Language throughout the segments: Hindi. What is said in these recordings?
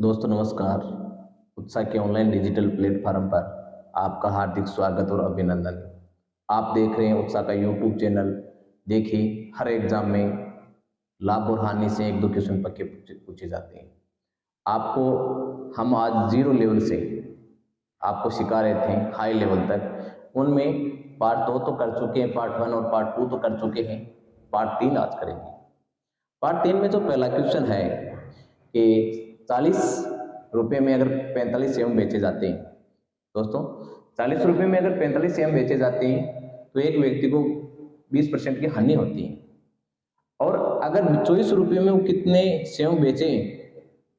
दोस्तों नमस्कार। उत्साह के ऑनलाइन डिजिटल प्लेटफॉर्म पर आपका हार्दिक स्वागत और अभिनंदन। आप देख रहे हैं उत्साह का यूट्यूब चैनल। देखिए, हर एग्जाम में लाभ और हानि से एक दो क्वेश्चन पक्के पूछे जाते हैं। आपको हम आज जीरो लेवल से आपको सिखा रहे थे हाई लेवल तक। उनमें पार्ट 2 तो कर चुके हैं, पार्ट 1 और पार्ट 2 तो कर चुके हैं, पार्ट 3 आज करेंगे। पार्ट 3 में जो पहला क्वेश्चन है कि 40 रुपये में अगर 45 सेव बेचे जाते हैं, दोस्तों 40 रुपये में अगर 45 सेव बेचे जाते हैं तो एक व्यक्ति को 20% की हानि होती है। और अगर 24 रुपये में वो कितने सेव बेचे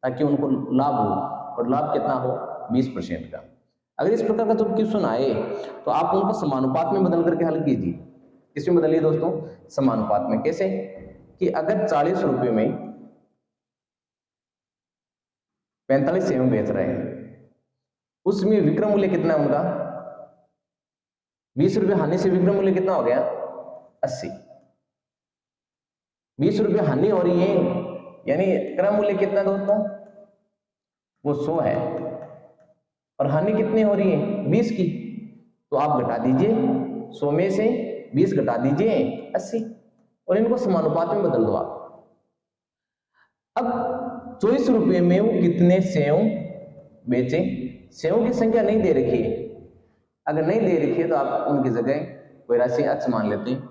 ताकि उनको लाभ हो, और लाभ कितना हो 20% का। अगर इस प्रकार का जब क्वेश्चन आए तो आप उनको समानुपात में बदल करके हल कीजिए। किसमें बदलिए दोस्तों? समानुपात में। कैसे? कि अगर 40 रुपये में 45 सेव बेच रहे हैं, उसमें विक्रय मूल्य कितना है उनका? 20 रुपये हानि से विक्रय मूल्य कितना हो गया? 80। 20 रुपये हानि हो रही है, यानी क्रय मूल्य कितना दोस्तों? वो 100 है। और हानि कितनी हो रही है? 20 की। तो आप घटा दीजिए 100 में से 20 घटा दीजिए 80, और इनको समानुपात में बदल दो आप। अब 24 रुपये में वो कितने सेव बेचे? सेव की संख्या नहीं दे रखी है। अगर नहीं दे रखी है तो आप उनकी जगह कोई राशि x मान लेते हैं।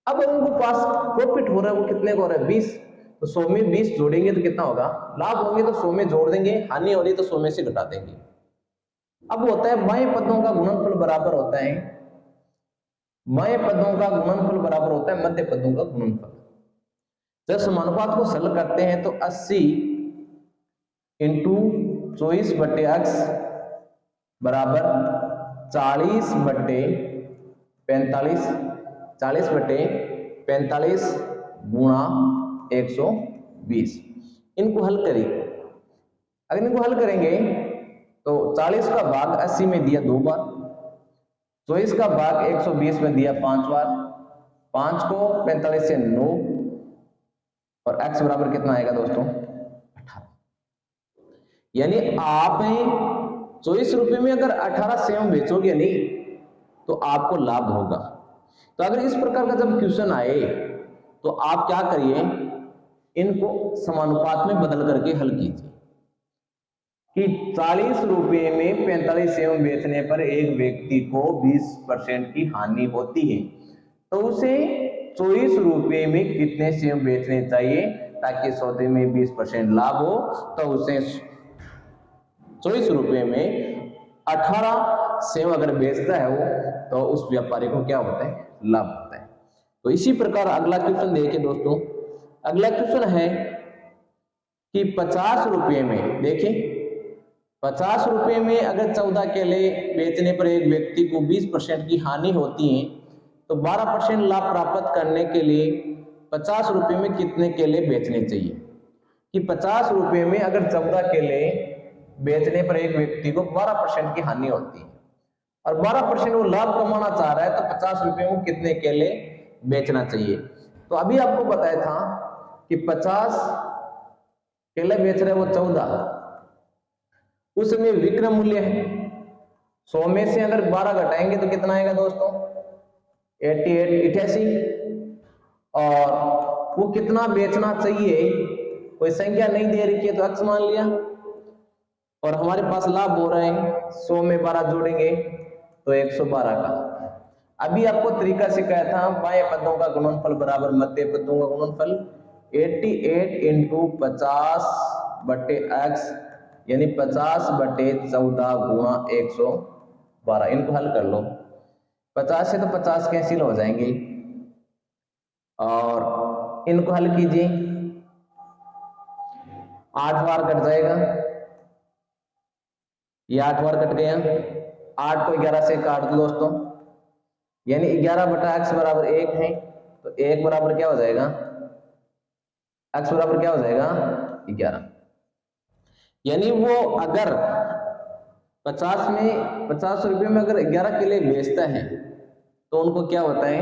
अब उनको पास प्रॉफिट हो रहा है, वो कितने को हो रहा है? 20। तो 100 में 20 जोड़ेंगे तो कितना होगा? लाभ होंगे तो 100 में जोड़ देंगे, हानि हो रही तो 100 में से घटा देंगे। अब होता है बाएं पदों का गुणनफल बराबर होता है, बाएं पदों का गुणनफल बराबर होता है मध्य पदों का गुणनफल। जब समानुपात को सरल करते हैं तो 80 इंटू 24 बटे x बराबर 40 बटे 45, 40 बटे 45 गुणा 120। इनको हल करिए। अगर इनको हल करेंगे तो 40 का भाग 80 में दिया 2 बार, 24 का भाग 120 में दिया 5 बार, 5 को 45 से 9, और x बराबर कितना आएगा दोस्तों? 18। यानी आप 24 रुपये में अगर 18 सेव बेचोगे नहीं तो आपको लाभ होगा। तो अगर इस प्रकार का जब क्वेश्चन आए तो आप क्या करिए, इनको समानुपात में बदल करके हल कीजिए कि 40 रुपये में 45 सेव बेचने पर एक व्यक्ति को 20% की हानि होती है, तो उसे 24 रुपये में कितने सेव बेचने चाहिए ताकि सौदे में 20% लाभ हो? तो उसे 24 रुपये में 18 सेव अगर बेचता है वो, तो उस व्यापारी को क्या होता है? लाभ होता है। तो इसी प्रकार अगला क्वेश्चन देखिए दोस्तों। अगला क्वेश्चन है कि 50 रुपये में, देखिए 50 रुपये में अगर 14 केले बेचने पर एक व्यक्ति को 20% की हानि होती है, तो 12% लाभ प्राप्त करने के लिए 50 रुपये में कितने केले बेचने चाहिए? कि 50 रुपये में अगर 14 केले बेचने पर एक व्यक्ति को 12% की हानि होती है और 12% वो लाभ कमाना चाह रहा है, तो 50 रुपये में कितने केले बेचना चाहिए? तो अभी आपको बताया था कि 50 केले बेच रहे वो 14, उसमें विक्रय मूल्य है 100 में से अगर 12 घटाएंगे तो कितना आएगा दोस्तों? 88। और वो कितना बेचना चाहिए कोई संख्या नहीं दे रखी है तो x मान लिया, और हमारे पास लाभ हो रहा है 100 में 12 जोड़ेंगे तो 112 का। अभी आपको तरीका सिखाया था बाएं पदों का गुणनफल बराबर मध्य पदों का गुणनफल। 88 इंटू 50 बटे x यानी 50 बटे 14 गुणा 112। इनको हल कर लो। 50 से तो 50 कैंसिल हो जाएंगे, और इनको हल कीजिए, 8 बार कट जाएगा, ये 8 बार कट गया। 8 को 11 से काट दो दोस्तों, यानी 11 बटा x बराबर 1 है, तो 1 बराबर क्या हो जाएगा? x बराबर क्या हो जाएगा? 11। यानी वो अगर 50 रुपये में अगर 11 केले बेचता है तो उनको क्या होता है?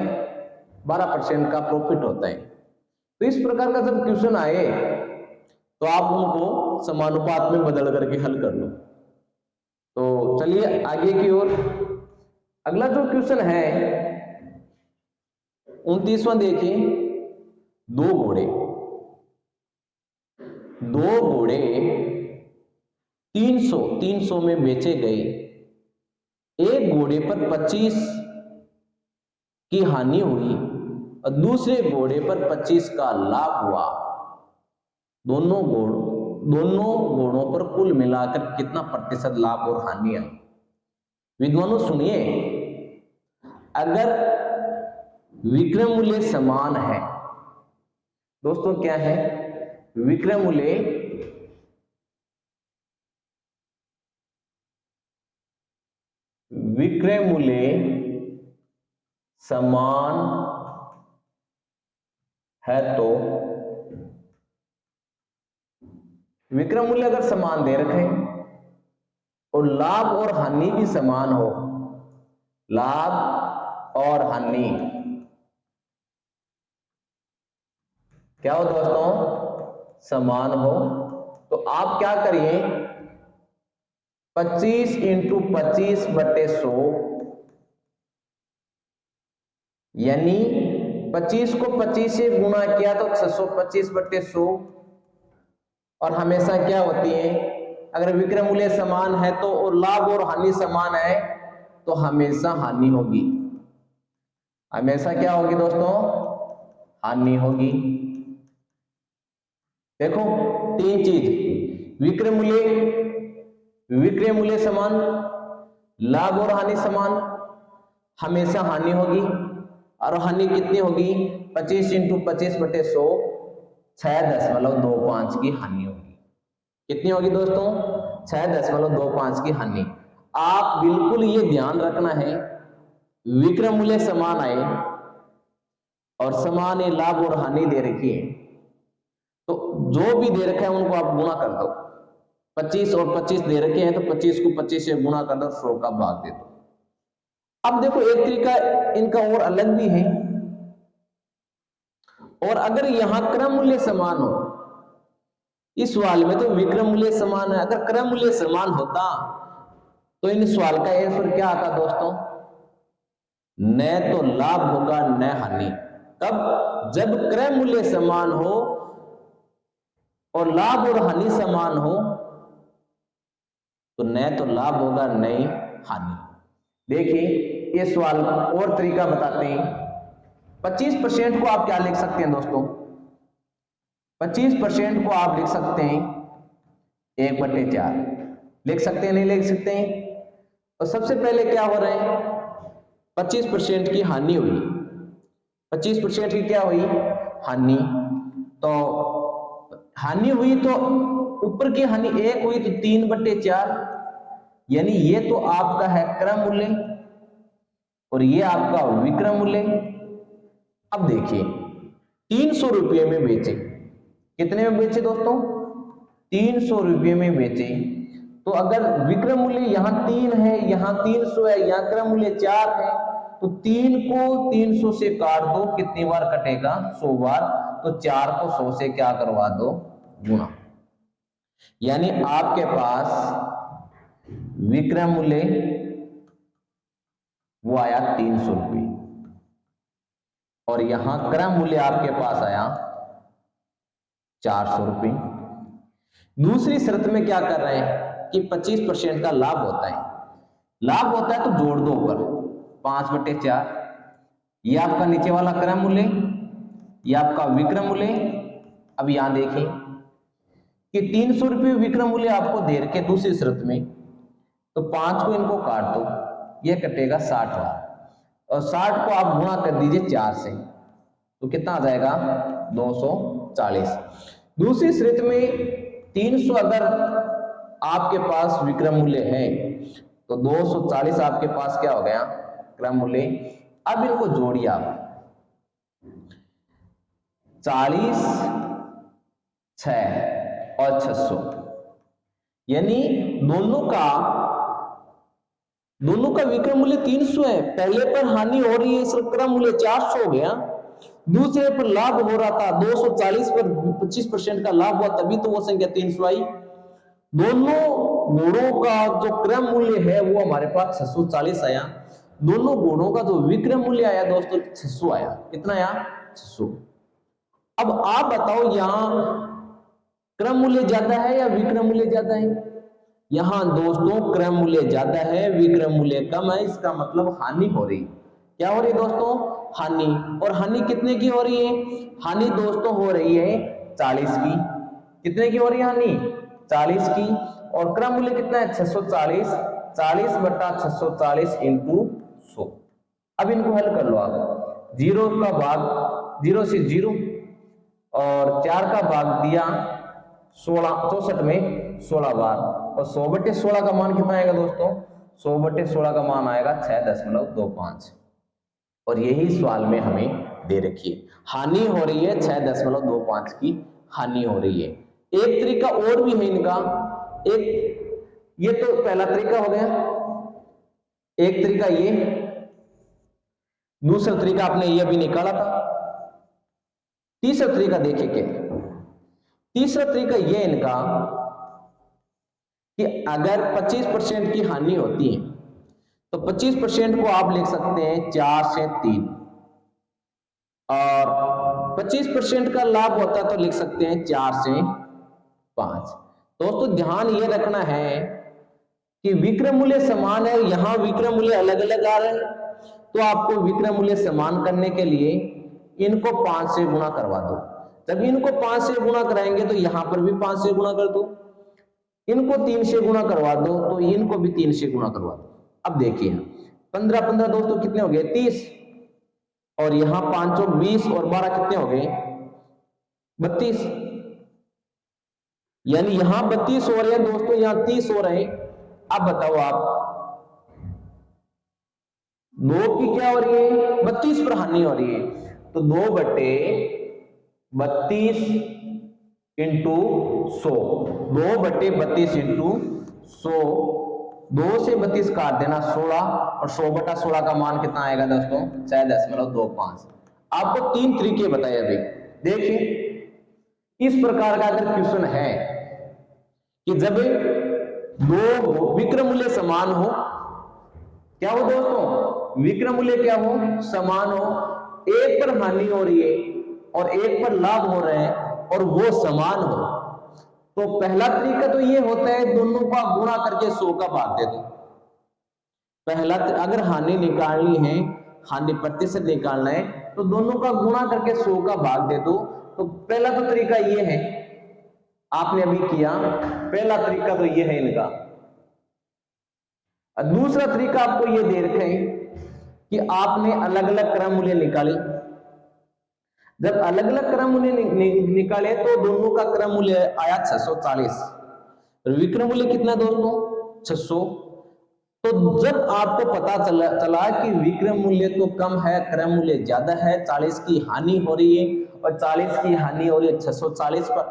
12% का प्रॉफिट होता है। तो इस प्रकार का जब क्वेश्चन आए तो आप उनको समानुपात में बदल करके हल कर लो। तो चलिए आगे की ओर। अगला जो क्वेश्चन है 29वां देखिए। दो घोड़े 300 में बेचे गए। एक घोड़े पर 25 की हानि हुई और दूसरे घोड़े पर 25 का लाभ हुआ। दोनों घोड़ों पर कुल मिलाकर कितना प्रतिशत लाभ और हानि आई? विद्वानों सुनिए, अगर विक्रय मूल्य समान है दोस्तों, क्या है विक्रय मूल्य समान है तो विक्रय मूल्य अगर समान दे रखे और लाभ और हानि भी समान हो, लाभ और हानि क्या हो दोस्तों? समान हो, तो आप क्या करिए 25 इंटू 25/100 यानी 25 को 25 से गुणा किया तो 625/100। और हमेशा क्या होती है, अगर विक्रय मूल्य समान है तो और लाभ और हानि समान है तो हमेशा हानि होगी। हमेशा क्या होगी दोस्तों? हानि होगी। देखो तीन चीज, विक्रय मूल्य समान, लाभ और हानि समान, हमेशा हानि होगी। और हानि कितनी होगी? 25 इंटू 25/100 6.25 की हानि होगी। कितनी होगी दोस्तों? 6.25 की हानि। आप बिल्कुल ये ध्यान रखना है, विक्रय मूल्य समान आए और समान ही लाभ और हानि दे रखी है तो जो भी दे रखा है उनको आप गुणा कर दो। 25 और 25 दे रखे हैं तो 25 को 25 से गुणा कर दो, 100 का भाग दे दो। अब देखो एक तरीका इनका और अलग भी है। और अगर यहां क्रय मूल्य समान हो, इस सवाल में तो विक्रय मूल्य समान है, अगर क्रय मूल्य समान होता तो इन सवाल का आंसर क्या आता दोस्तों? न तो लाभ होगा न हानि। कब? जब क्रय मूल्य समान हो और लाभ और हानि समान हो तो न तो लाभ होगा न ही हानि। देखिए ये सवाल और तरीका बताते हैं। 25% को आप क्या लिख सकते हैं दोस्तों? 25% को आप लिख सकते हैं 1/4 लिख सकते हैं, नहीं लिख सकते हैं? तो सबसे पहले क्या हो रहा है, 25% की हानि हुई। 25% की क्या हुई? हानि। तो हानि हुई तो ऊपर की हानि 1 हुई तो 3/4 यानी ये तो आपका है क्रय मूल्य और ये आपका विक्रय मूल्य। अब देखिए 300 रुपये में बेचे। कितने में बेचे दोस्तों? 300 रुपये में बेचे। तो अगर विक्रय मूल्य यहां 3 है, यहां 300 है, यहां क्रय मूल्य 4 है तो 3 को 300 से काट दो, कितनी बार कटेगा? 100 बार। तो 4 को 100 से क्या करवा दो? गुणा। यानी आपके पास विक्रय मूल्य वो आया 300 रुपये और यहां क्रय मूल्य आपके पास आया 400 रुपये। दूसरी शर्त में क्या कर रहे हैं कि 25% का लाभ होता है। लाभ होता है तो जोड़ दो ऊपर 5/4। ये आपका नीचे वाला क्रय मूल्य, ये आपका विक्रय मूल्य। अब यहां देखें कि 300 रुपये विक्रय मूल्य आपको दे रखे दूसरी शर्त में, तो 5 को इनको काट दो, ये कटेगा 60 बार और 60 को आप गुणा कर दीजिए 4 से, तो कितना आ जाएगा? 240। दूसरी शर्त में 300 अगर आपके पास विक्रय मूल्य है तो 240 आपके पास क्या हो गया? क्रय मूल्य। अब इनको जोड़िए आप, 40, 6 और 600 यानी दोनों का विक्रय मूल्य 300 है, पहले पर हानि हो रही है इसलिए क्रय मूल्य 400 हो गया दूसरे पर लाभ हो रहा था 240 पर 25% का लाभ हुआ, तभी तो वो संख्या 300 आई। दोनों गुणों का जो क्रम मूल्य है वो हमारे पास 640 आया। दोनों गुणों का जो विक्रम मूल्य आया दोस्तों 600 आया। कितना आया? 600। अब आप बताओ यहां क्रम मूल्य ज्यादा है या विक्रम मूल्य ज्यादा है? यहां दोस्तों क्रम मूल्य ज्यादा है, विक्रम मूल्य कम है। इसका मतलब हानि हो रही। क्या हो रही है दोस्तों? हानि। और हानि कितने की हो रही है? हानि दोस्तों हो रही है 40 की। कितने की हो रही है हानि? 40 की। और क्रम मूल्य कितना है? 640। 40 बटा 640 इंटू 100। अब इनको हल कर लो आप। 0 का भाग 0 से 0 और 4 का भाग दिया 64 में 16 बार, और 100/16 का मान कितना आएगा दोस्तों? 100/16 का मान आएगा 6.25। और यही सवाल में हमें दे रखी है। हानि हो रही है 6.25 की हानि हो रही है। एक तरीका और भी है इनका। ये तो पहला तरीका हो गया, एक तरीका ये। दूसरा तरीका आपने ये भी निकाला था। तीसरा तरीका देखिए क्या। तीसरा तरीका ये इनका कि अगर 25% की हानि होती है तो 25% को आप लिख सकते हैं 4 से 3, और 25% का लाभ होता तो लिख सकते हैं 4 से 5। दोस्तों ध्यान ये रखना है कि विक्रम मूल्य समान है, यहां विक्रम मूल्य अलग अलग आ रहे हैं, तो आपको विक्रम मूल्य समान करने के लिए इनको 5 से गुणा करवा दो। जब इनको 5 से गुणा कराएंगे तो यहां पर भी 5 से गुणा कर दो। इनको 3 से गुणा करवा दो तो इनको भी 3 से गुणा करवा दो। अब देखिए 15 15 दोस्तों कितने हो गए? 30। और यहां 5 और 20 और 12 कितने हो गए? 32। यानी यहां 32 हो रहे हैं दोस्तों, यहां 30 हो रहे हैं। अब बताओ आप 2 की क्या हो रही है? 32 पर हानि हो रही है, तो 2/32 इंटू 100। 2/32 इंटू 100। 2 से 32 काट देना 16, और 100/16 का मान कितना आएगा दोस्तों? 6.25। आपको 3 तरीके बताए अभी। देखिए इस प्रकार का अगर क्वेश्चन है कि जब दो विक्रम मूल्य समान हो, क्या हो दोस्तों? विक्रम मूल्य क्या हो? समान हो। एक पर हानि हो रही है और एक पर लाभ हो रहे हैं और वो समान हो, तो पहला तरीका तो ये होता है दोनों का गुणा करके 100 का भाग दे दो। पहला अगर हानि निकालनी है, हानि प्रतिशत निकालना है, तो दोनों का गुणा करके 100 का भाग दे दो। तो पहला तो तरीका ये है, आपने अभी किया। पहला तरीका तो ये है इनका। दूसरा तरीका आपको ये दे रखे हैं कि आपने अलग अलग क्रम मूल्य निकाले। जब अलग अलग क्रम मूल्य निकाले तो दोनों का क्रम मूल्य आया 640। विक्रम मूल्य कितना दोस्तों? 600। तो जब आपको पता चला कि विक्रम मूल्य तो कम है, क्रम मूल्य ज्यादा है, 40 की हानि हो रही है और 40 की हानि हो रही है 640 पर,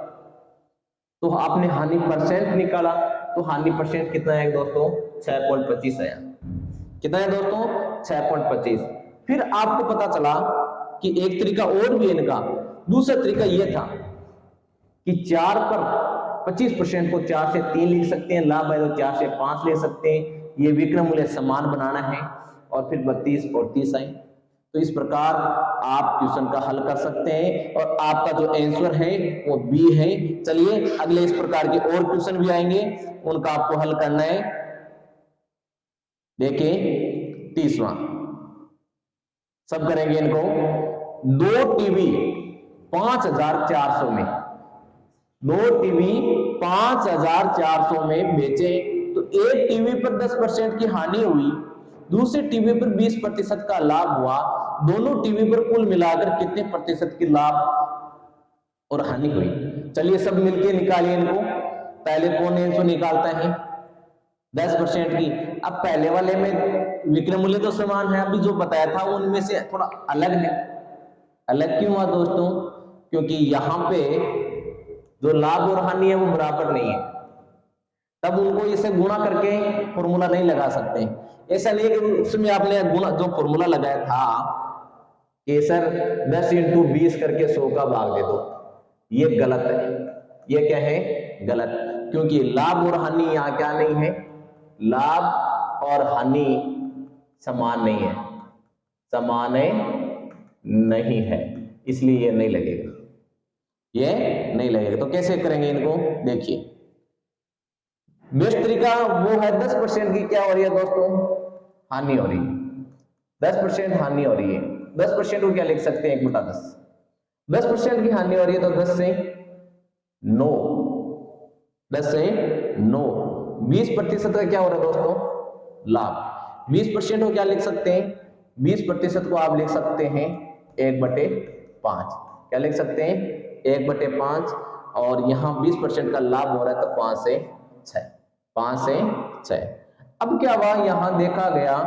तो आपने हानि परसेंट निकाला। तो हानि परसेंट कितना है दोस्तों? 6.25 आया। कितना है दोस्तों? 6.25। फिर आपको पता चला कि एक तरीका और भी इनका। दूसरा तरीका यह था कि 4 पर 25% को 4 से 3 लिख सकते हैं, लाभ है तो 4 से 5 ले सकते हैं। ये विक्रम मूल्य समान बनाना है, और फिर 32 और 30 आए। तो इस प्रकार आप क्वेश्चन का हल कर सकते हैं, और आपका जो आंसर है वो बी है। चलिए अगले इस प्रकार के और क्वेश्चन भी आएंगे, उनका आपको हल करना है। देखिए 30वां सब करेंगे इनको। 2 टीवी 5400 में, 2 टीवी 5400 में बेचे, तो एक टीवी पर 10% की हानि हुई, दूसरे टीवी पर 20% का लाभ हुआ। दोनों टीवी पर कुल मिलाकर कितने प्रतिशत की लाभ और हानि हुई? चलिए सब मिलके निकालिए इनको। पहले कौन आंसर निकालता है? 10% की। अब पहले वाले में विक्रम मूल्य तो समान है, अभी जो बताया था उनमें से थोड़ा अलग है। अलग क्यों हुआ दोस्तों? क्योंकि यहां पे जो लाभ और हानि है वो बराबर नहीं है, तब उनको इसे गुणा करके फॉर्मूला नहीं लगा सकते। ऐसा नहीं है कि उसमें आपने गुणा जो फॉर्मूला लगाया था कि सर 10 इंटू 20 करके 100 का भाग दे दो, ये गलत है। ये क्या है? गलत, क्योंकि लाभ और हानि यहाँ क्या नहीं है, लाभ और हानि समान नहीं है, समान नहीं है, इसलिए ये नहीं लगेगा, ये नहीं लगेगा। तो कैसे करेंगे इनको? देखिए, बेस्ट तरीका वो है 10% की क्या हो रही है दोस्तों? हानि हो रही है। 10% हानि हो रही है, 10% को क्या लिख सकते हैं? 1/10। 10% की हानि हो रही है तो 10 से 9, 10 से 9। 20% का क्या हो रहा है दोस्तों? लाभ। 20% को क्या लिख सकते हैं? 20% को आप लिख सकते हैं 1/5। क्या लिख सकते हैं? 1/5। और यहाँ 20% का लाभ हो रहा है तो 5 से 6, 5 से 6। अब क्या हुआ, यहाँ देखा गया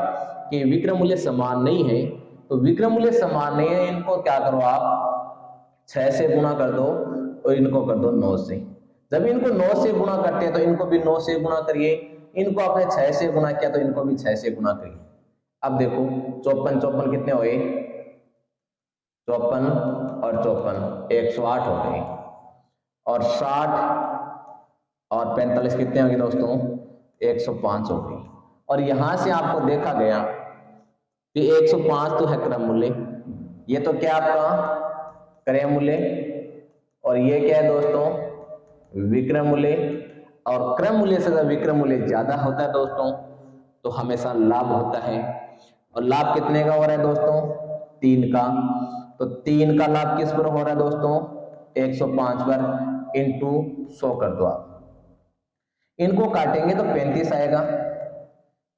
कि विक्रम मूल्य समान नहीं है, तो विक्रम मूल्य समान नहीं है, इनको क्या करो आप 6 से गुणा कर दो और इनको कर दो 9 से। जब इनको 9 से गुणा करते हैं तो इनको भी 9 से गुणा करिए, इनको आपने 6 से गुणा किया तो इनको भी 6 से गुणा करिए। अब देखो 54 कितने हुए? 54 और 54 108 हो गए, और 60 और 45 कितने होंगे दोस्तों? 105 हो गई। और यहां से आपको देखा गया कि 105 तो है क्रम मूल्य, ये तो क्या आपका क्रय मूल्य, और ये क्या है दोस्तों? विक्रम मूल्य। और क्रम मूल्य से जब विक्रम मूल्य ज्यादा होता है दोस्तों तो हमेशा लाभ होता है। और लाभ कितने का हो रहा है दोस्तों? 3 का। तो 3 का लाभ किस पर हो रहा है दोस्तों? 105 पर, इंटू 100 कर दो आप। इनको काटेंगे तो 35 आएगा,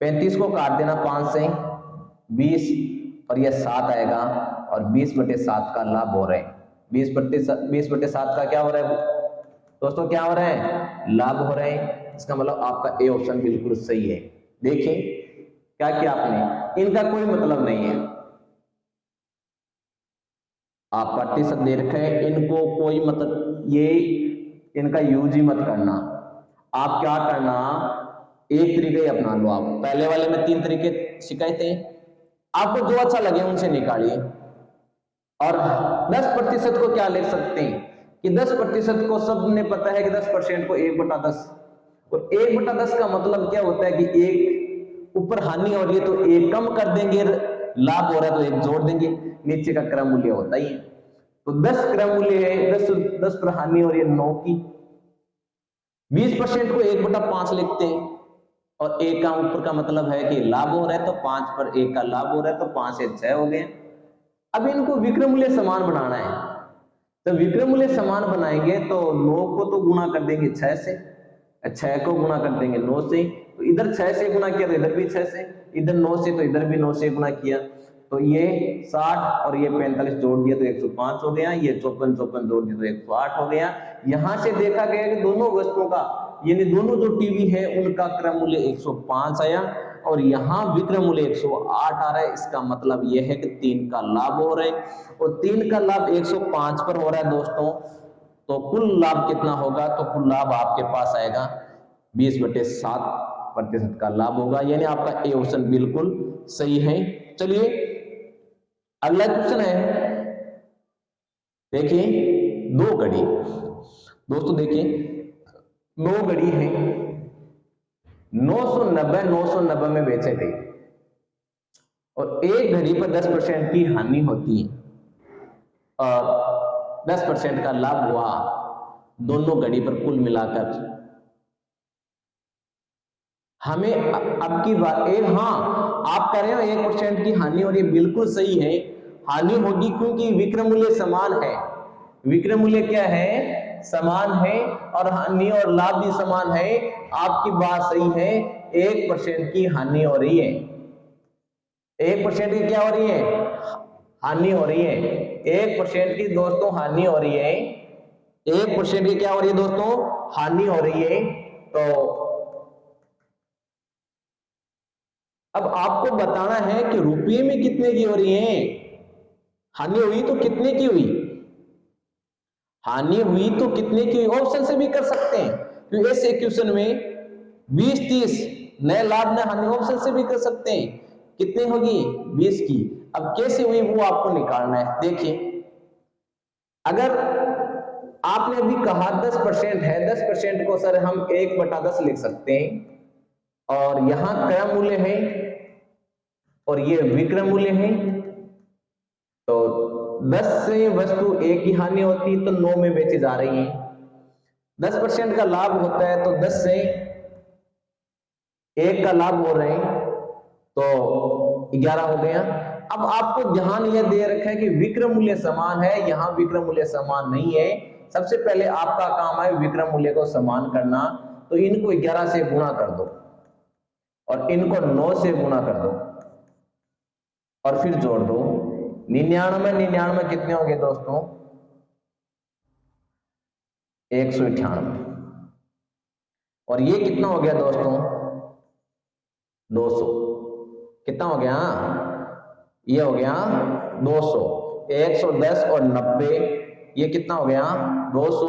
35 को काट देना 5 से 20, और यह 7 आएगा, और 20/7 का लाभ हो रहा है। 20/7 का क्या हो रहा है दोस्तों? क्या हो रहा है? लाभ हो रहा है। इसका मतलब आपका ए ऑप्शन बिल्कुल सही है। देखिए क्या किया आपने, इनका कोई मतलब नहीं है, आप प्रतिशत दे रखे हैं, इनको कोई मतलब, ये इनका यूज ही मत करना। आप क्या करना, एक तरीके ही अपना लो। आप पहले वाले में 3 तरीके सिखाए थे, आपको जो अच्छा लगे उनसे निकालिए। और 10% को क्या लिख सकते हैं कि 10% को सबने पता है कि 10% को 1/10, और 1/10 का मतलब क्या होता है कि एक ऊपर हानि हो रही है तो एक कम कर देंगे, लाभ हो रहा है तो एक जोड़ देंगे, नीचे का क्रम मूल्य होता ही है। तो 10 क्रम मूल्य है, 10 पर हानि हो रही है 9 की। 20% को 1/5 लिखते हैं, और 1 का ऊपर का मतलब है कि लाभ हो रहा है, तो 5 पर 1 का लाभ हो रहा है तो 5 से 6 हो गए। अब इनको विक्रम मूल्य समान बनाना है, तो विक्रम मूल्य समान बनाएंगे तो 9 को तो गुणा कर देंगे 6 से, 6 को गुणा कर देंगे 9 से, तो इधर 6 से गुणा किया तो इधर भी 6 से, इधर 9 से तो इधर भी 9 से गुणा किया, तो ये 60 और ये 45 जोड़ दिया तो 105 हो गया, ये 54 जोड़ दिया तो 108 हो गया। यहां से देखा गया कि दोनों वस्तुओं का, यानी दोनों जो टीवी है उनका क्रम मूल्य 105 आया, और यहाँ विक्रम मूल्य 108 आ रहा है। इसका मतलब यह है कि 3 का लाभ हो रहा है, और 3 का लाभ 105 पर हो रहा है दोस्तों, तो कुल लाभ कितना होगा? तो कुल लाभ आपके पास आएगा 20/7% का लाभ होगा, यानी आपका ए ऑप्शन बिल्कुल सही है। चलिए अगला क्वेश्चन है, देखिए 2 घड़ी दोस्तों, देखिए 9 घड़ी है, 990 में बेचे गए, और एक घड़ी पर 10% की हानि होती है और 10% का लाभ हुआ, दोनों घड़ी पर कुल मिलाकर हमें अब की बात एक, हाँ आप कह रहे हो 1% की हानि हो रही है, बिल्कुल सही है, हानि होगी क्योंकि विक्रम मूल्य समान है। विक्रम मूल्य क्या है? समान है, और हानि और लाभ भी समान है। आपकी बात सही है, 1% की हानि हो रही है, 1% की क्या हो रही है? हानि हो रही है। 1% की दोस्तों हानि हो रही है, 1% की क्या हो रही है दोस्तों? हानि हो रही है। तो अब आपको बताना है कि रुपये में कितने की हो रही है हानि, हुई तो कितने की हुई, हानि हुई तो कितने की हुई, ऑप्शन से भी कर सकते हैं, तो ऐसे क्वेश्चन में 20-30 नए लाभ में हानि, ऑप्शन से भी कर सकते हैं, कितनी होगी 20 की। अब कैसे हुई वो आपको निकालना है। देखिए, अगर आपने अभी कहा 10% है, 10% को सर हम 1/10 लिख सकते हैं, और यहां क्रय मूल्य है और ये विक्रय मूल्य है। तो 10 से वस्तु 1 की हानि होती है तो 9 में बेची जा रही है। 10% का लाभ होता है तो 10 से 1 का लाभ हो रहे हैं तो 11 हो गया। अब आपको ध्यान यह दे रखा है कि विक्रय मूल्य समान है, यहां विक्रय मूल्य समान नहीं है। सबसे पहले आपका काम है विक्रय मूल्य को समान करना, तो इनको 11 से गुणा कर दो और इनको 9 से गुणा कर दो और फिर जोड़ दो। 99 कितने हो गए दोस्तों? 198। और ये कितना हो गया दोस्तों? 200। कितना हो गया? ये हो गया 200। 110 और 90, ये कितना हो गया? 200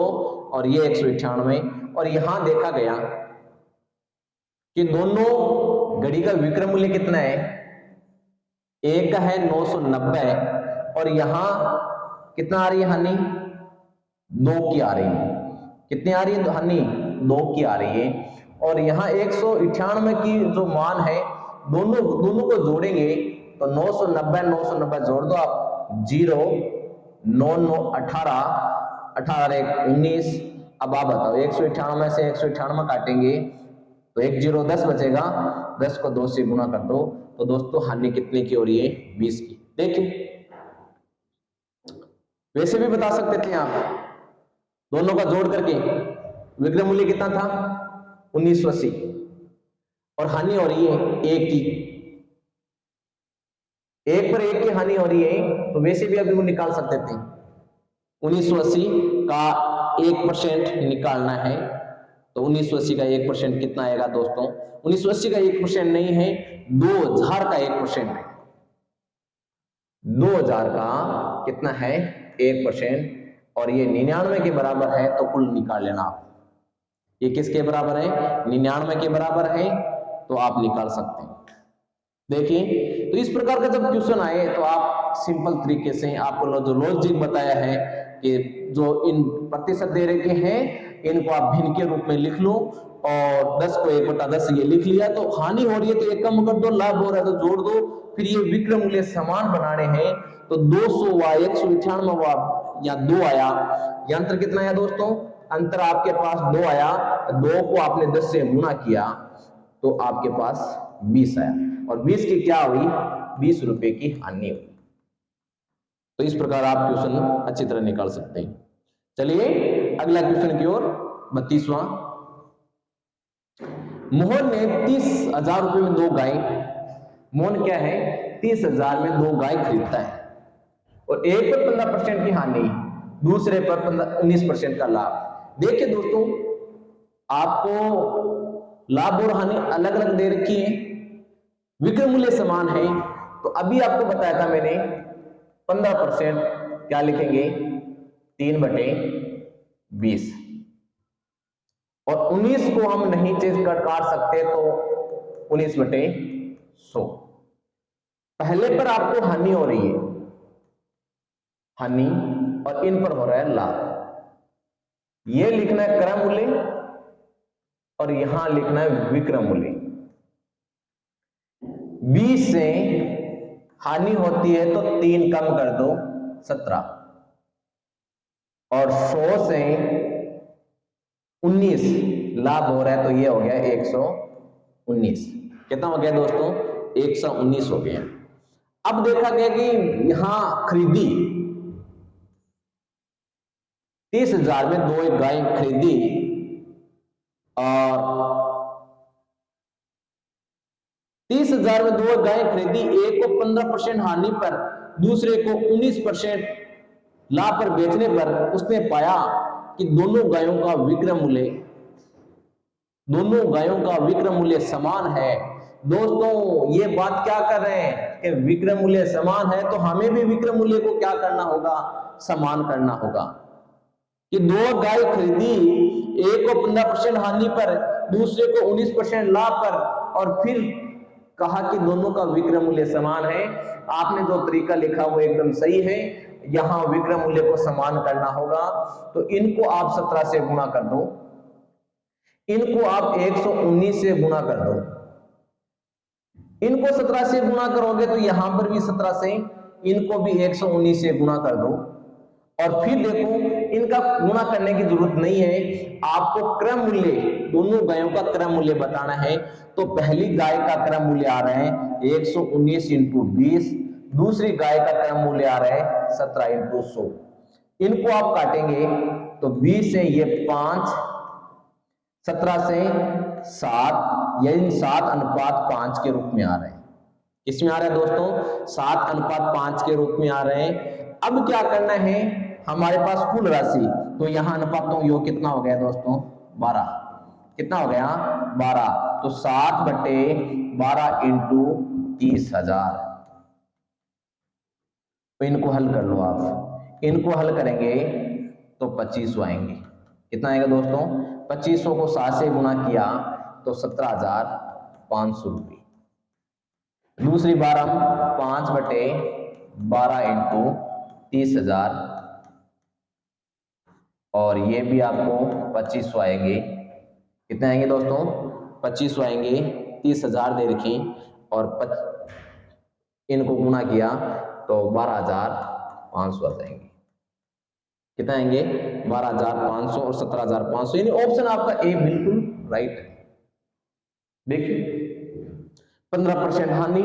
और ये 198। और यहां देखा गया कि दोनों घड़ी का विक्रय मूल्य कितना है? एक का है 990 और यहां कितना आ रही है हानि? 2 की आ रही है। कितनी आ रही है हानि? 2 की आ रही है। और यहाँ 198 की जो मान है, दोनों को जोड़ेंगे तो 990 जोड़ दो आप, 0 9 9 18 18 1 19। अब आप बताओ 198 से 198 काटेंगे तो 1 0 10 बचेगा, 10 को 2 से गुणा कर दो तो दोस्तों हानि कितने की हो रही है? 20 की। देखिए, वैसे भी बता सकते थे आप, दोनों का जोड़ करके विक्रय मूल्य कितना था? 1980 और हानि हो रही है 1 की। 1 पर 1 की हानि हो रही है तो वैसे भी अभी वो निकाल सकते थे। 1980 का 1% निकालना है तो 1980 का 1% कितना आएगा दोस्तों? 1980 का 1% नहीं है, 2000 का 1% है। 2000 का कितना है? 1%। और ये 99 के बराबर है तो कुल निकाल लेना आप। ये किसके बराबर है? 99 के बराबर है तो आप निकाल सकते हैं। देखिए, तो इस प्रकार का जब क्वेश्चन आए तो आप सिंपल तरीके से आपको जो लॉजिक बताया है कि जो इन प्रतिशत दे रखे हैं इनको आप भिन्न के रूप में लिख लो, और 10 को 1/10 ये लिख लिया तो हानि हो रही है तो 1 कम कर दो, लाभ हो रहा है तो जोड़ दो। फिर ये विक्रय मूल्य समान बनाने हैं तो 200 व 198 या 2 आया। यंत्र कितना आया दोस्तों? अंतर आपके पास 2 आया, 2 को आपने 10 से गुणा किया तो आपके पास 20 आया, और 20 की क्या हुई? 20 रुपए की हानि हुई। तो इस प्रकार आप क्वेश्चन अच्छी तरह निकाल सकते हैं। चलिए अगला क्वेश्चन की ओर, 32वां। मोहन ने 30,000 रुपए में 2 गाय, मोहन क्या है? 30,000 में 2 गाय खरीदता है और एक पर 15% की हानि, दूसरे पर 19% का लाभ। देखिए दोस्तों, आपको लाभ और हानि अलग अलग दे रखी है, विक्रय मूल्य समान है। तो अभी आपको बताया था मैंने 15% क्या लिखेंगे? 3/20 और 19 को हम नहीं चेंज काट सकते तो 19/100। पहले पर आपको हानि हो रही है, हानि, और इन पर हो रहा है लाभ। ये लिखना है क्रय मूल्य और यहां लिखना है विक्रय मूल्य। 20 से हानि होती है तो 3 कम कर दो, 17, और 100 से 19 लाभ हो रहा है तो ये हो गया 119। कितना हो गया दोस्तों? 119 हो गया। अब देखा गया कि यहां खरीदी 30,000 में 2 गाय खरीदी और 30,000 में 2 गाय खरीदी, एक को 15% हानि पर, दूसरे को 19% लाभ पर बेचने पर उसने पाया कि दोनों गायों का विक्रय मूल्य समान है। दोस्तों, ये बात क्या कर रहे हैं कि विक्रय मूल्य समान है तो हमें भी विक्रय मूल्य को क्या करना होगा? समान करना होगा। कि 2 गाय खरीदी, एक को 15% हानि पर, दूसरे को 19% लाभ पर, और फिर कहा कि दोनों का विक्रय मूल्य समान है। आपने जो तरीका लिखा वो एकदम सही है, यहां विक्रय मूल्य को समान करना होगा। तो इनको आप 17 से गुणा कर दो, इनको आप 119 से गुणा कर दो। इनको 17 से गुणा करोगे तो यहां पर भी 17 से, इनको भी 119 से गुणा कर दो। और फिर देखो, इनका गुणा करने की जरूरत नहीं है, आपको क्रम मूल्य, दोनों गायों का क्रम मूल्य बताना है। तो पहली गाय का क्रम मूल्य आ रहा है 119 इंटू 20, दूसरी गाय का क्रम मूल्य आ रहा है 17 इंटू 100। इनको आप काटेंगे तो 20 से ये 5, 17 से 7, यानी 7:5 के रूप में आ रहे हैं। किसमें आ रहा है दोस्तों? 7:5 के रूप में आ रहे हैं। अब क्या करना है, हमारे पास कुल राशि, तो यहां अनुपातों योग कितना हो गया दोस्तों? 12। कितना हो गया? 12। तो 7/12 इंटू 30,000। तो इनको हल कर लो आप, इनको हल करेंगे तो 2500 आएंगे। कितना आएगा दोस्तों? 2500 को 7 से गुणा किया तो 17,500 रुपये। दूसरी बार हम 5/12 इंटू 30,000, और ये भी आपको 2500 आएंगे। कितने आएंगे दोस्तों? 2500 आएंगे। 30,000 दे रखी और इनको गुणा किया तो 12,500 आ जाएंगे। कितना आएंगे? 12,500 और 17,500, यानी ऑप्शन आपका ए बिल्कुल राइट है। देखिए 15% हानि,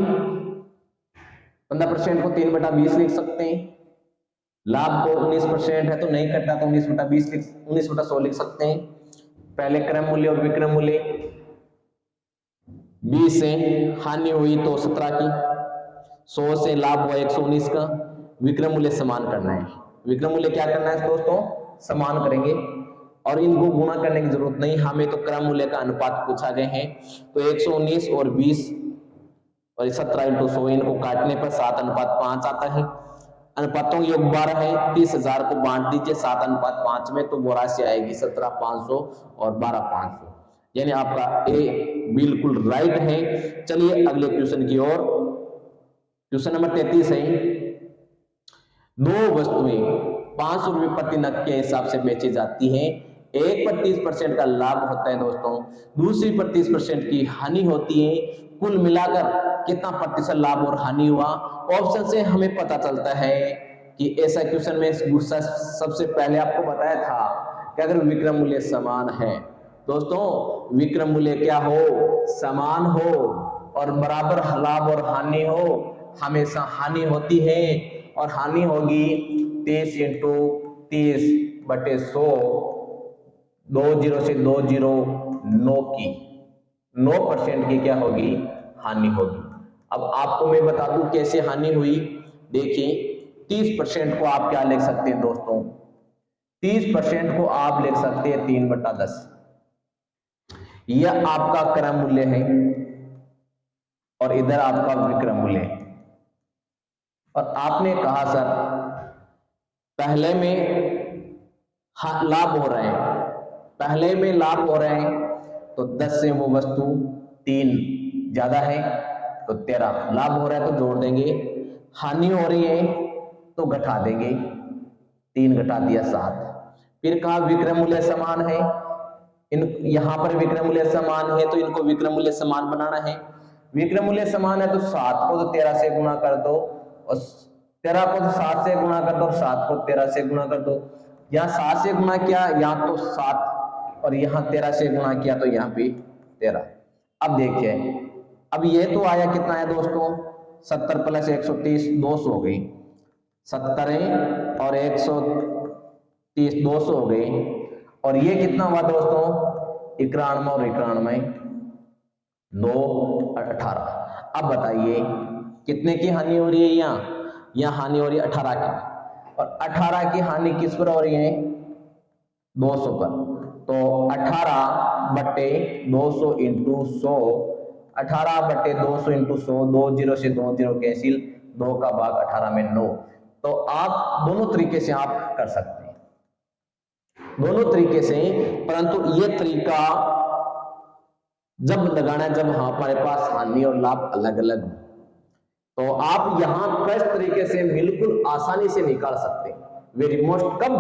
15% को 3/20 लिख सकते हैं। लाभ को 19% है तो नहीं कटता तो 19/100 लिख सकते हैं। पहले क्रम मूल्य और विक्रय मूल्य, 20 से हानि हुई तो 17 की, 100 से लाभ हुआ 119 का। विक्रय मूल्य समान करना है। विक्रय मूल्य क्या करना है दोस्तों? समान करेंगे, और इनको गुणा करने की जरूरत नहीं, हमें तो क्रम मूल्य का अनुपात पूछा गए हैं। तो 119 और 20 और 17 इंटू 100, इनको काटने पर 7:5 आता है। अनुपातों योग 12 है। 30,000 को बांट दीजिए 7:5 में, तो वो राशि आएगी 17,500 और 12,500, यानी आपका ए बिल्कुल राइट है। चलिए अगले क्वेश्चन की ओर। क्वेश्चन नंबर 33 है, दो वस्तुएं 500 रुपये प्रति नग के हिसाब से बेची जाती हैं। एक पर 30% का लाभ होता है दोस्तों, दूसरी पर 30% की हानि होती है। कुल मिलाकर कितना प्रतिशत लाभ और हानि हुआ? ऑप्शन से हमें पता चलता है कि ऐसा क्वेश्चन में सबसे पहले आपको बताया था कि अगर विक्रय मूल्य समान है, दोस्तों विक्रय मूल्य क्या हो? समान हो, और बराबर लाभ और हानि हो। हमेशा हानि होती है, और हानि होगी 30 इंटू 30/100, 20 से 209 की 9% की क्या होगी? हानि होगी। अब आपको मैं बता दूं कैसे हानि हुई। देखिए 30% को आप क्या लिख सकते हैं दोस्तों? 30% को आप लिख सकते हैं 3/10। यह आपका क्रय मूल्य है और इधर आपका विक्रय मूल्य है। और आपने कहा सर पहले में लाभ हो रहे हैं, पहले में लाभ हो रहे हैं, तो 10 से वो वस्तु 3 ज्यादा है तो 13 लाभ हो रहा है तो जोड़ देंगे। हानि हो रही है तो घटा देंगे, 3 घटा दिया 7। फिर कहा विक्रय मूल्य समान है, यहां पर विक्रय मूल्य समान है तो इनको विक्रय मूल्य समान बनाना है। विक्रय मूल्य समान है तो 7 को तो 13 से गुणा कर दो, और 13 को तो 7 से गुणा कर दो, और 7 को 13 से गुणा कर दो। यहाँ 7 से गुणा किया, यहाँ तो 7, और यहाँ 13 से गुणा किया तो यहाँ पे 13। अब देखिए, अब ये तो आया कितना है दोस्तों? 70 + 130 200 हो गई। 70 और 130 200 हो गई। और ये कितना हुआ दोस्तों? 91 और 91 9 18। अब बताइए कितने की हानि हो रही है? यहाँ हानि हो रही है 18 की, और 18 की हानि किस पर हो रही है? 200 पर। तो 18/200 इंटू 100, 18/200 इंटू 100, 20 से 20 कैंसिल, 2 का भाग 18 में 9। तो आप दोनों तरीके से आप कर सकते हैं, दोनों तरीके से, परंतु ये तरीका जब लगाना है जब हमारे पास हानि और लाभ अलग अलग हो। तो आप यहां पर इस तरीके से बिल्कुल आसानी से निकाल सकते हैं। वेरी मोस्ट कब,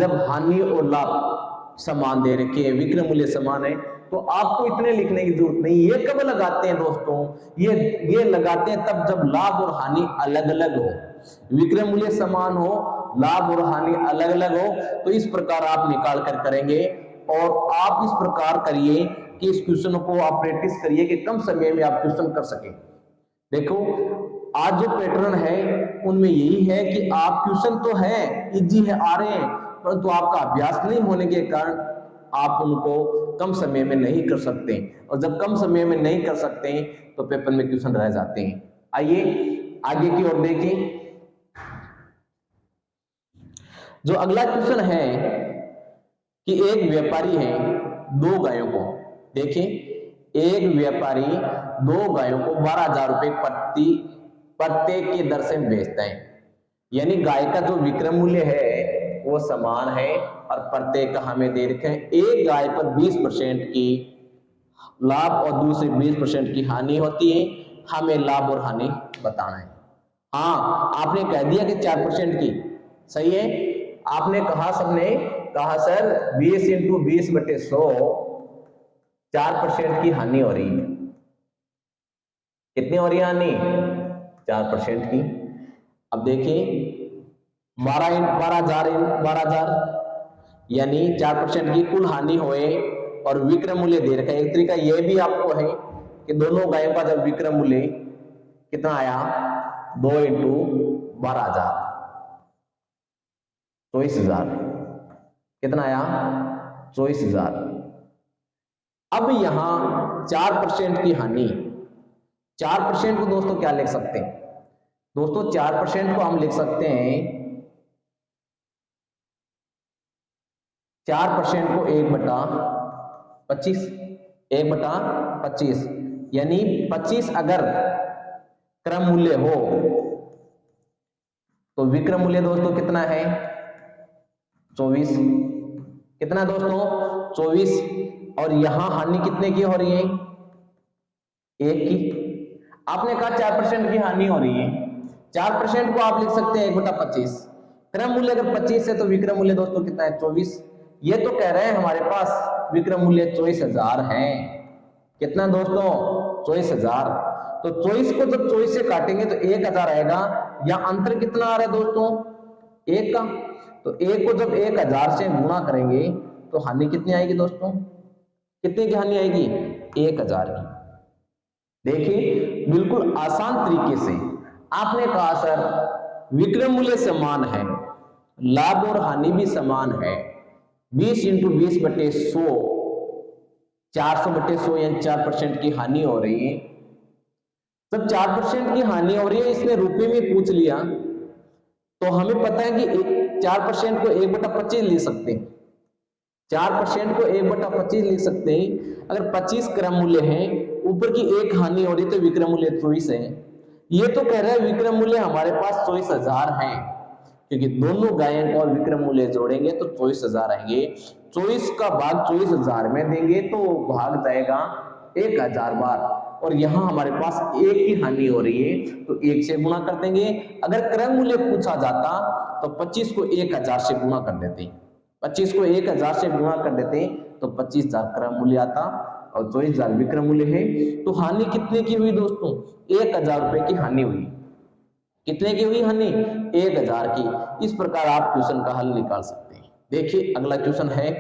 जब हानि और लाभ समान दे रखे हैं, विक्रय मूल्य समान है, तो आपको इतने लिखने की जरूरत नहीं। ये कब लगाते हैं दोस्तों, ये लगाते हैं तब जब लाभ और हानि अलग अलग हो, विक्रय मूल्य समान हो, लाभ और हानि अलग अलग हो। तो इस प्रकार आप निकाल कर करेंगे, और आप इस प्रकार करिए कि इस क्वेश्चन को आप प्रैक्टिस करिए कि कम समय में आप क्वेश्चन कर सकें। देखो आज जो पैटर्न है उनमें यही है कि आप क्वेश्चन तो है इजी है आ रहे हैं, परंतु आपका अभ्यास नहीं होने के कारण आप उनको कम समय में नहीं कर सकते, और जब कम समय में नहीं कर सकते तो पेपर में क्वेश्चन रह जाते हैं। आइए आगे की ओर देखें। जो अगला क्वेश्चन है कि एक व्यापारी है दो गायों को, देखें एक व्यापारी दो गायों को 12,000 रुपए प्रत्येक की दर से बेचता है। यानी गाय का जो विक्रय मूल्य है वो समान है, और प्रत्येक का हमें दे रखे हैं। एक गाय पर 20% की लाभ और दूसरी 20% की हानि होती है। हमें लाभ और हानि बताना है। हाँ, आपने कह दिया कि 4% की, सही है। आपने कहा, सबने कहा सर 20 × 20/100 4% की हानि हो रही है। कितनी हो रही है हानि? 4% की। अब देखिए 12,000 यानी 4% की कुल हानि होए, और विक्रय मूल्य दे रखा है। एक तरीका यह भी आपको है कि दोनों गायों का जब विक्रय मूल्य कितना आया, 2 × 12,000 24,000, कितना आया 24,000। अब यहां 4% की हानि, 4% को दोस्तों क्या लिख सकते हैं? दोस्तों 4% को हम लिख सकते हैं, 4% को 1/25, 1/25, यानी 25 अगर क्रम मूल्य हो तो विक्रय मूल्य दोस्तों कितना है 24। कितना दोस्तों 24। और यहां हानि कितने की हो रही है? 1 की। आपने कहा 4% की हानि हो रही है, 4% को आप लिख सकते हैं 1/25। क्रम मूल्य अगर 25 है तो विक्रय मूल्य दोस्तों कितना है 24। ये तो कह रहे हैं हमारे पास विक्रय मूल्य 24,000 है। कितना दोस्तों 24,000। तो 24 को जब 24 से काटेंगे तो 1,000 आएगा, या अंतर कितना आ रहा है दोस्तों 1 का। तो 1 को जब 1,000 से गुणा करेंगे तो हानि कितनी आएगी दोस्तों? कितने की हानि आएगी? 1,000 की। देखिए बिल्कुल आसान तरीके से आपने कहा सर विक्रय मूल्य समान है, लाभ और हानि भी समान है, 20 × 20/100 400/100 यानी 4% की हानि हो रही है। जब 4% की हानि हो रही है, इसने रुपए में पूछ लिया, तो हमें पता है कि 4% को 1/25 लिख सकते हैं। 4% को 1/25 लिख सकते हैं। अगर 25 क्रम मूल्य है, ऊपर की एक हानि हो रही तो विक्रय मूल्य 24 है। ये तो कह रहा है विक्रय मूल्य हमारे पास 24,000 है, क्योंकि दोनों गायों को विक्रय मूल्य जोड़ेंगे तो 24,000 आएंगे। 24 का भाग 24,000 में देंगे तो भाग जाएगा 1,000 बार, और यहां हमारे पास 1 की हानि हो रही है तो 1 से गुणा कर देंगे। अगर क्रम मूल्य पूछा जाता तो 25 को 1,000 से गुणा कर देते, 25 को 1,000 से गुणा कर देते तो 25,000 क्रम मूल्य आता, और 24,000 विक्रय मूल्य है। तो हानि कितने की हुई दोस्तों? 1,000 रुपए की हानि हुई। कितने की हुई हानि? 1,000 की। इस प्रकार आप क्वेश्चन का हल निकाल सकते हैं। देखिए अगला क्वेश्चन है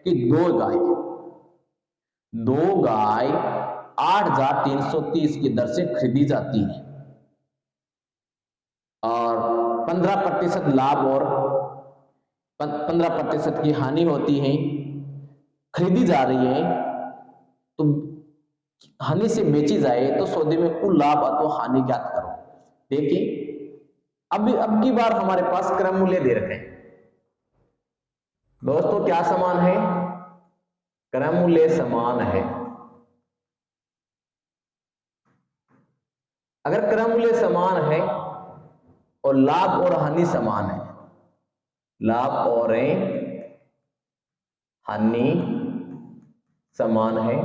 कि दो गाय 8,330 की दर से खरीदी जाती है, और 15% लाभ और 15% की हानि होती है। खरीदी जा रही है तो हानि से बेची जाए तो सौदे में कुल लाभ अथवा हानि ज्ञात करो। देखिए अब की बार हमारे पास क्रम मूल्य दे रखे हैं दोस्तों, क्या समान है? क्रम मूल्य समान है। अगर क्रम मूल्य समान है और लाभ और हानि समान है, लाभ और हानि समान है,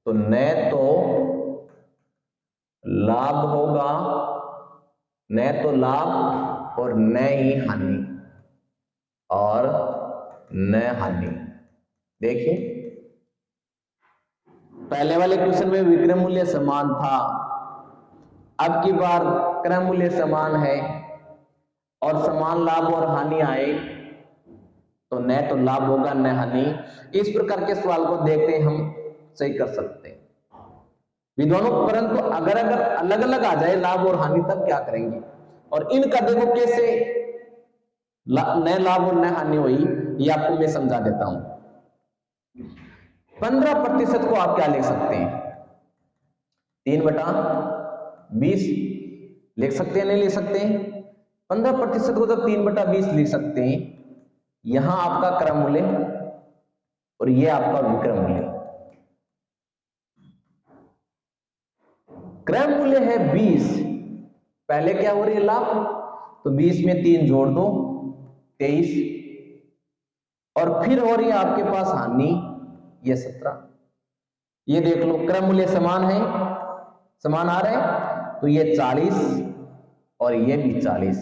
तो न तो लाभ होगा, न तो लाभ और न ही हानि, और न हानि। देखिए पहले वाले क्वेश्चन में विक्रय मूल्य समान था, अब की बार क्रय मूल्य समान है और समान लाभ और हानि आए, तो न तो लाभ होगा न हानि। इस प्रकार के सवाल को देखते हैं हम सही कर सकते हैं विद्वानों। परंतु अगर अलग अलग आ जाए लाभ और हानि तब क्या करेंगे, और इनका देखो कैसे न लाभ और न हानि हुई, ये आपको मैं समझा देता हूं। 15% को आप क्या लिख सकते हैं, 3/20 लिख सकते हैं, नहीं लिख सकते हैं? 15% को तो 3/20 लिख सकते हैं। यहां आपका क्रय मूल्य और ये आपका विक्रय मूल्य। क्रय मूल्य है 20, पहले क्या हो रही है लाभ, तो 20 में 3 जोड़ दो 23, और फिर हो रही है आपके पास हानि, ये 17। ये देख लो क्रय मूल्य समान है, समान आ रहे हैं, तो ये 40 और ये भी 40।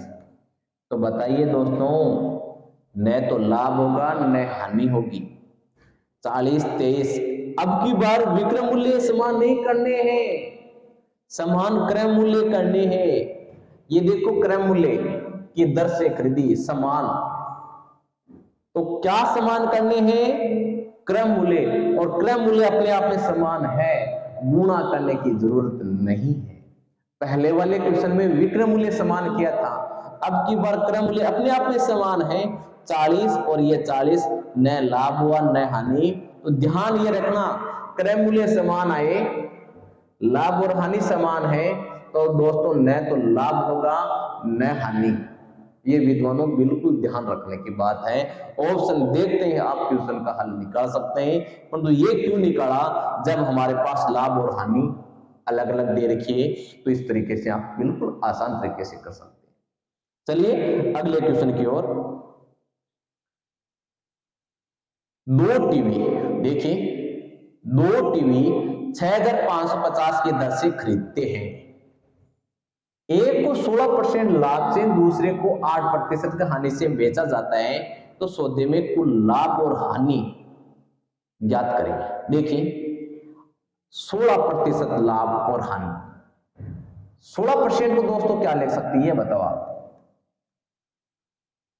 तो बताइए दोस्तों, न तो लाभ होगा न हानि होगी। 40 23। अब की बार विक्रय मूल्य समान नहीं करने हैं, समान क्रय मूल्य करने हैं। ये देखो क्रय मूल्य की दर से खरीदी समान, तो क्या समान करने हैं, क्रय मूल्य, और क्रय मूल्य अपने आप में समान है, गुणा करने की जरूरत नहीं है। पहले वाले क्वेश्चन में विक्रय मूल्य समान किया था, अब की बार क्रय मूल्य अपने आप में समान है, 40 और ये 40, न लाभ हुआ न हानि। तो ध्यान ये रखना, क्रय मूल्य समान आए, लाभ और हानि समान है, तो दोस्तों न तो लाभ होगा न हानि। ये विद्वानों बिल्कुल ध्यान रखने की बात है। ऑप्शन देखते हैं आप क्वेश्चन का हल निकाल सकते हैं, परंतु ये क्यों निकाला, जब हमारे पास लाभ और हानि अलग अलग दे रखी है, तो इस तरीके से आप बिल्कुल आसान तरीके से कर सकते हैं। चलिए अगले क्वेश्चन की ओर। 2 टीवी, देखिए 2 टीवी 6550 की दर से खरीदते हैं, एक को 16% लाभ से दूसरे को 8% की हानि से बेचा जाता है, तो सौदे में कुल लाभ और हानि ज्ञात करें। देखिए 16% लाभ और हानि, 16% को दोस्तों क्या लिख सकती है, बताओ आप,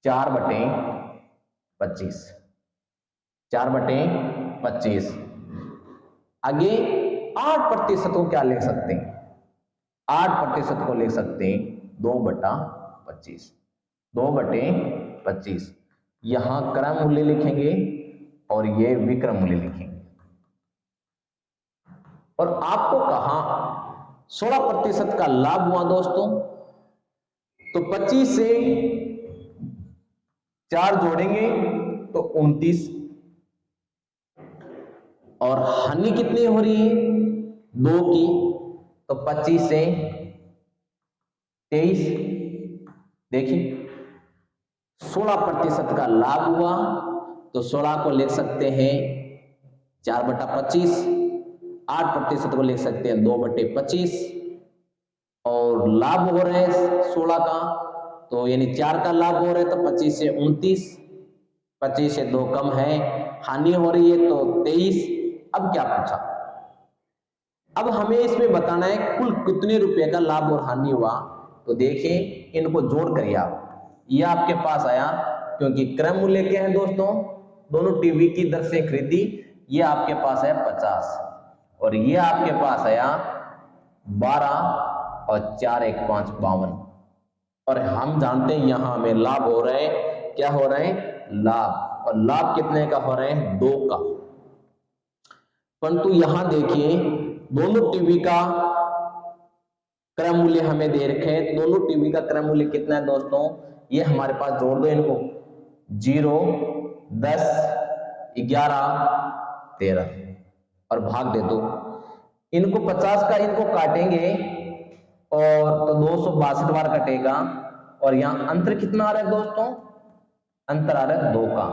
4/25, 4/25। आगे 8% को क्या लिख सकते हैं, 8% को लिख सकते हैं 2/25, 2/25। यहां क्रय मूल्य लिखेंगे और ये विक्रय मूल्य लिखेंगे। और आपको कहा 16% का लाभ हुआ दोस्तों, तो 25 से 4 जोड़ेंगे तो 29, और हानि कितनी हो रही है, 2 की, तो 25 से 23। देखिए 16% का लाभ हुआ, तो 16 को लिख सकते हैं 4/25, 8% को लिख सकते हैं 2/25, और लाभ हो रहे हैं 16 का, तो यानी 4 का लाभ हो रहा है, तो 25 से 29, 25 से 2 कम है, हानि हो रही है तो 23। अब क्या पूछा, अब हमें इसमें बताना है कुल कितने रुपए का लाभ और हानि हुआ। तो देखिए इनको जोड़ करिए आप, ये आपके पास आया, क्योंकि क्रय मूल्य क्या है दोस्तों, दोनों टीवी की दर से खरीदी, ये आपके पास है 50, और ये आपके पास आया 12, और 4 1 5 52। और हम जानते हैं यहां हमें लाभ हो रहे हैं, क्या हो रहे हैं, लाभ, और लाभ कितने का हो रहे हैं, 2 का। परंतु यहां देखिए दोनों टीवी का क्रय मूल्य हमें दे रखे हैं, दोनों टीवी का क्रय मूल्य कितना है दोस्तों, ये हमारे पास जोड़ दो इनको, 0 10 11 13, और भाग दे दो इनको, 50 का इनको काटेंगे और तो 262 बार कटेगा, और यहां अंतर कितना आ रहा है दोस्तों, अंतर आ रहा है 2 का,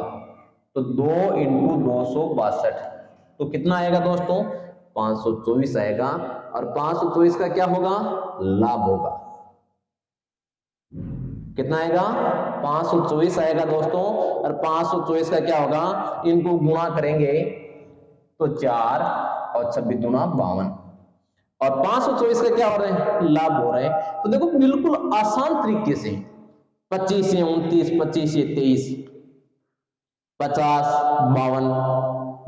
तो 2 × 262, तो कितना आएगा दोस्तों, 524 आएगा और 524 का क्या होगा, लाभ होगा। कितना आएगा, 524 आएगा दोस्तों। और 524 का क्या होगा, इनको गुणा करेंगे तो 4 और 26 दूना 52 और 524 का क्या हो रहा है, लाभ हो रहा है। तो देखो बिल्कुल आसान तरीके से 25 से 29, 25 से 23, 50, 52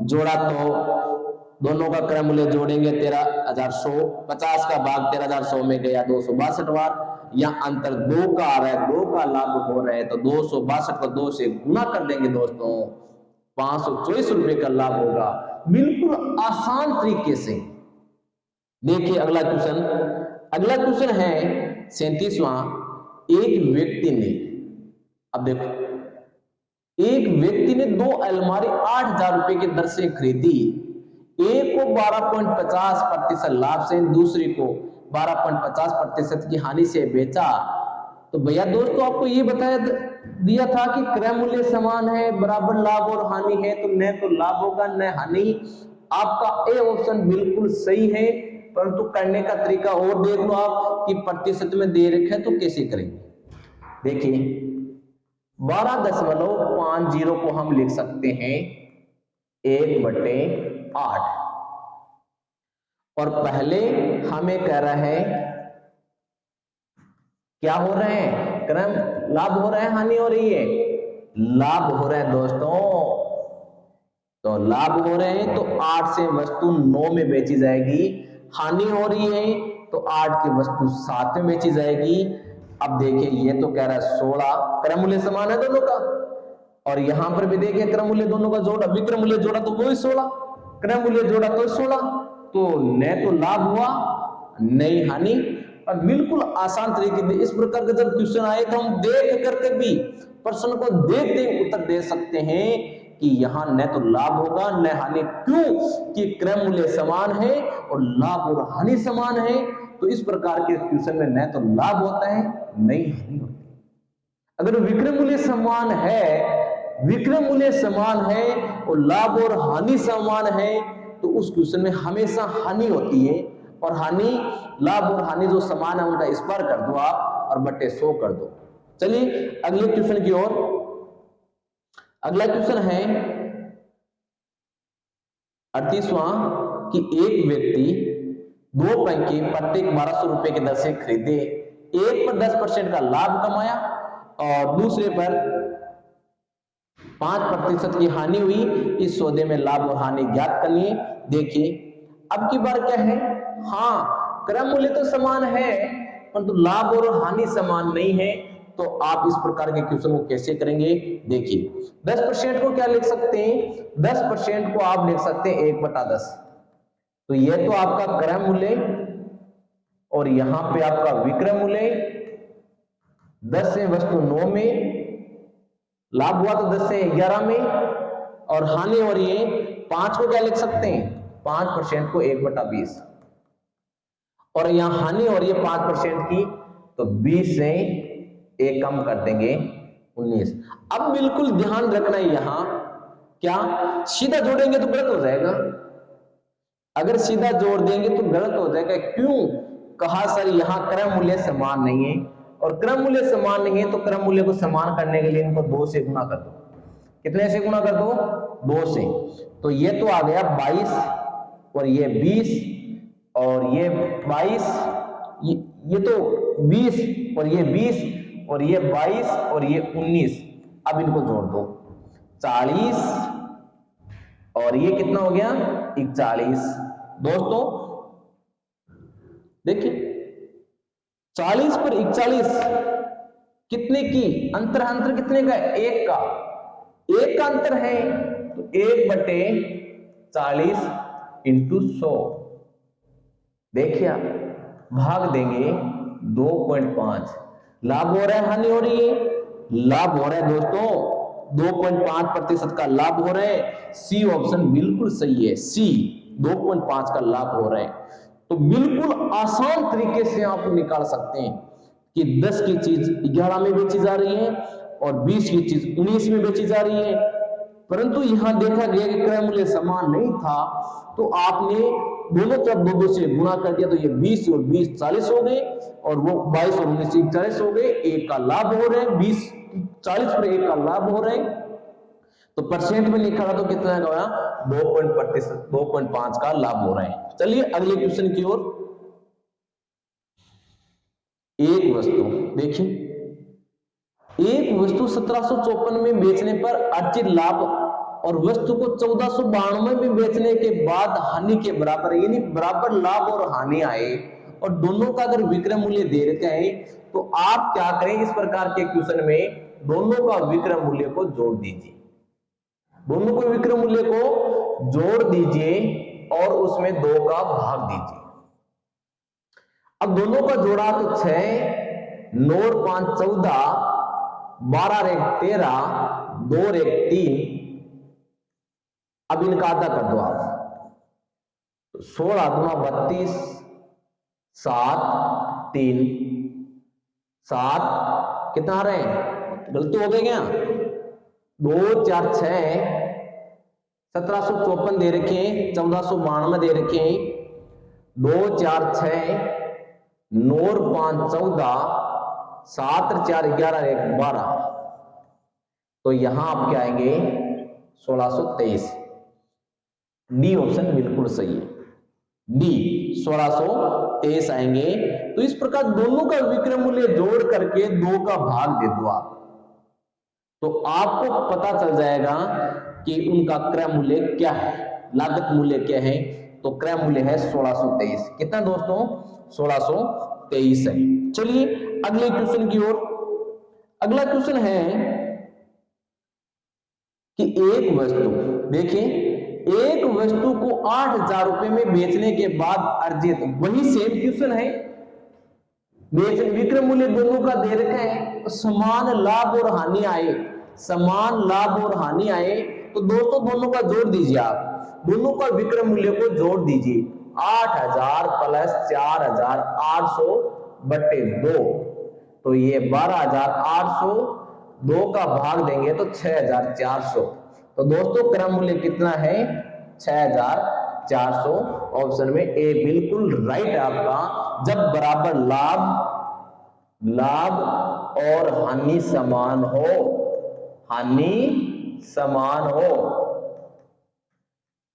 जोड़ा तो दोनों का क्रम मूल्य जोड़ेंगे 13,100, 50 का भाग 13,100 में गया 262 बार। या अंतर 2 का आ रहा है, 2 का लाभ हो रहा है, तो 262 को 2 से गुना कर देंगे दोस्तों, 524 रुपए का लाभ होगा। बिल्कुल आसान तरीके से। देखिए अगला क्वेश्चन है 37वां। एक व्यक्ति ने, अब देखो, एक व्यक्ति ने 2 अलमारी 8,000 रुपए की दर से खरीदी। एक को 12.50% लाभ से, दूसरी को 12.50% की हानि से बेचा। तो भैया दोस्तों आपको ये बताया दिया था कि क्रय मूल्य समान है, बराबर लाभ और हानि है, तो न तो लाभ होगा न हानि। आपका ए ऑप्शन बिल्कुल सही है, परंतु करने का तरीका और देख लो आप कि प्रतिशत में दे रखा है तो कैसे करेंगे। देखिए 12.50 को हम लिख सकते हैं 1/8 और पहले हमें कह रहा है क्या हो रहे हैं, क्रम लाभ हो रहा है हानि हो रही है, लाभ हो रहा है दोस्तों। तो लाभ हो रहे हैं तो 8 से वस्तु 9 में बेची जाएगी, हानि हो रही है तो 8 की वस्तु 7 में बेची जाएगी। अब देखिए ये तो कह रहा है 16, क्रम मूल्य समान है दोनों का, और यहां पर भी देखिए क्रम मूल्य दोनों का जोड़ा, विक्रम मूल्य जोड़ा तो वही 16, क्रम मूल्य जोड़ा तो 16, तो न तो लाभ हुआ नहीं हानि। और बिल्कुल आसान तरीके से इस प्रकार का जब क्वेश्चन आए तो हम देख करके भी प्रश्न को देखते ही उत्तर दे सकते हैं कि यहां न तो लाभ होगा न हानि। क्यों कि क्रम मूल्य समान है और लाभ और हानि समान है। तो इस प्रकार के क्वेश्चन में न तो लाभ होता है नहीं हानि होती है। अगर विक्रम मूल्य समान है और लाभ और हानि समान है तो उस क्वेश्चन में हमेशा हानि होती है। और हानि, लाभ और हानि जो समान है उनका स्क्वायर कर दो आप और बटे 100 कर दो। चलिए अगले क्वेश्चन की ओर। अगला क्वेश्चन है 38वां कि एक व्यक्ति 2 पंखे प्रत्येक 1200 रुपए की दर से खरीदे। एक पर 10% का लाभ कमाया और दूसरे पर 5% की हानि हुई। इस सौदे में लाभ और हानि ज्ञात करनी है। देखिए अब की बार क्या है, हाँ क्रम मूल्य तो समान है परंतु लाभ और हानि समान नहीं है। तो आप इस प्रकार के क्वेश्चन को कैसे करेंगे, देखिए 10% को क्या लिख सकते हैं, 10% को आप लिख सकते हैं 1/10। तो ये तो आपका क्रम मूल्य और यहां पे आपका विक्रम मूल्य। 10 से वस्तु 9 में, लाभ हुआ तो 10 से 11 में, और हानि हो रही है 5 को क्या लिख सकते हैं, 5% को 1/20, और यहां हानि हो रही है 5% की, तो 20 से 1 कम कर देंगे 19। अब बिल्कुल ध्यान रखना है, यहां क्या सीधा जोड़ेंगे तो गलत हो जाएगा, अगर सीधा जोड़ देंगे तो गलत हो जाएगा। क्यों कहा सर, यहां क्रम मूल्य समान नहीं है, और क्रम मूल्य समान नहीं है तो क्रम मूल्य को समान करने के लिए इनको 2 से गुणा कर दो। कितने से गुणा कर दो, 2 से। तो ये तो आ गया 22 और ये 20 और ये 22, ये तो 20 और ये 20 और ये 22 और ये 19। अब इनको जोड़ दो, 40 और ये कितना हो गया 41। दोस्तों देखिए 40 पर 41 कितने की अंतर कितने का, 1 का, 1 का अंतर है। तो 1/40 इंटू 100, देखिए आप भाग देंगे 2.5। लाभ हो रहा है हानि हो रही है, लाभ हो रहा है दोस्तों, 2.5% का लाभ हो रहा है। सी ऑप्शन बिल्कुल सही है, सी 2.5 का लाभ हो रहा है। तो बिल्कुल आसान तरीके से आप निकाल सकते हैं कि 10 की चीज 11 में बेची जा रही है और 20 की चीज 19 में बेची जा रही है। परंतु यहां देखा गया कि क्रय मूल्य समान नहीं था, तो आपने दोनों तरफ 2 से गुणा कर दिया, तो ये 20 और 20 40 हो गए, और वो 22 और 19 40 हो गए। एक का लाभ हो रहे हैं, 20 40 पर एक का लाभ हो रहे हैं, तो परसेंट में लिखा था तो कितना का होगा 2.5 का लाभ हो रहा है। चलिए अगले क्वेश्चन की ओर। एक वस्तु देखिए, एक वस्तु 1754 में बेचने पर अर्जित लाभ और वस्तु को 1492 में बेचने के बाद हानि के बराबर, यानी बराबर लाभ और हानि आए, और दोनों का अगर विक्रय मूल्य दे रखा है, तो आप क्या करें, इस प्रकार के क्वेश्चन में दोनों का विक्रय मूल्य को जोड़ दीजिए, दोनों को विक्रय मूल्य को जोड़ दीजिए और उसमें 2 का भाग दीजिए। अब दोनों का जोड़ा तो 6, 9 और 5 14, 12 और 1 13, 2 और 1 3। अब इनका आधा कर दो आप, 16 दूना 32, 7 3 7, कितना आ रहे हैं, गलती हो गई क्या, 2 4 6, 1754 दे रखे हैं, 1492 दे रखे हैं, 2 4 6, 9 और 5 14, 7 और 4 11 1 12, तो यहां आप क्या आएंगे 1623। डी ऑप्शन बिल्कुल सही है, डी 1623 आएंगे। तो इस प्रकार दोनों का विक्रय मूल्य जोड़ करके 2 का भाग दे दो आप, तो आपको पता चल जाएगा कि उनका क्रय मूल्य क्या है, लागत मूल्य क्या है। तो क्रय मूल्य है 1623। कितना दोस्तों, 1623 है। चलिए अगले क्वेश्चन की ओर। अगला क्वेश्चन है कि एक वस्तु, देखिए एक वस्तु को 8000 रुपए में बेचने के बाद अर्जित, वही सेम क्वेश्चन है, विक्रय मूल्य दोनों का दे रखा है, तो समान लाभ और हानि आए, समान लाभ और हानि आए, तो दोस्तों दोनों का जोड़ दीजिए आप, दोनों का विक्रय मूल्य को जोड़ दीजिए, 8000 प्लस 4800 बटे 2, तो ये 12800, 2 का भाग देंगे तो 6400। तो दोस्तों क्रय मूल्य कितना है 6400। ऑप्शन में ए बिल्कुल राइट है आपका। जब बराबर लाभ और हानि समान हो, हानि समान हो,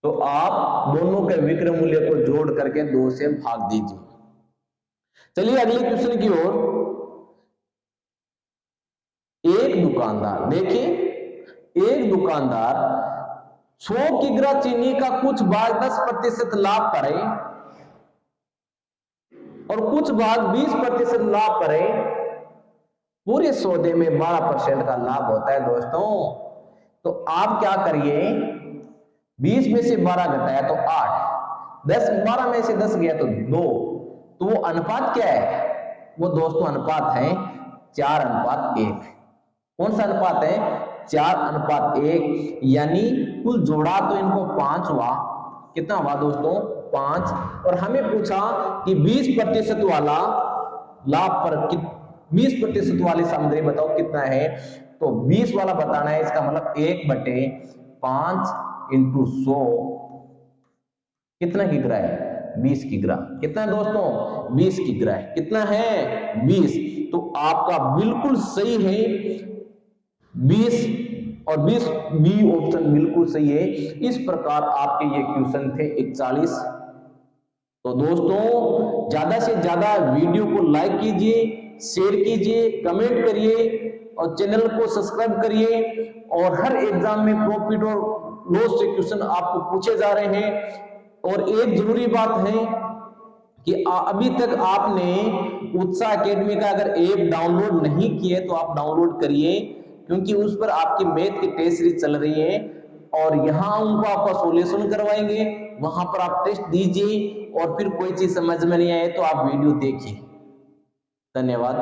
तो आप दोनों के विक्रय मूल्य को जोड़ करके 2 से भाग दीजिए। चलिए अगले क्वेश्चन की ओर। एक दुकानदार, देखिए एक दुकानदार 100 किग्रा चीनी का कुछ भाग 10% लाभ करे और कुछ भाग 20% लाभ करे, पूरे सौदे में 12% का लाभ होता है दोस्तों। तो आप क्या करिए, 20 में से 12 घटाया तो 8, 12 में से 10 गया तो 2, तो वो अनुपात क्या है, वो दोस्तों अनुपात है 4:1। कौन सा अनुपात है, 4:1, यानी कुल जोड़ा तो इनको 5 हुआ, कितना हुआ दोस्तों 5, और हमें पूछा कि 20% वाला लाभ पर 20% वाली सामग्री बताओ कितना है, तो 20 वाला बताना है, इसका मतलब 1/5 × 100 कितना किग्रा है, 20 किग्रा। कितना है दोस्तों 20 किग्रा है, कितना है 20। तो आपका बिल्कुल सही है 20 और 20 बी ऑप्शन बिल्कुल सही है। इस प्रकार आपके ये क्वेश्चन थे 41। तो दोस्तों ज्यादा से ज्यादा वीडियो को लाइक कीजिए, शेयर कीजिए, कमेंट करिए और चैनल को सब्सक्राइब करिए। और हर एग्जाम में प्रॉफिट और लॉस से क्वेश्चन आपको पूछे जा रहे हैं। और एक जरूरी बात है कि अभी तक आपने उत्साह एकेडमी का अगर ऐप डाउनलोड नहीं किए तो आप डाउनलोड करिए, क्योंकि उस पर आपकी मैथ की टेस्ट सीरीज चल रही है और यहाँ उनको आपका सॉल्यूशन करवाएंगे, वहां पर आप टेस्ट दीजिए और फिर कोई चीज समझ में नहीं आए तो आप वीडियो देखिए। धन्यवाद।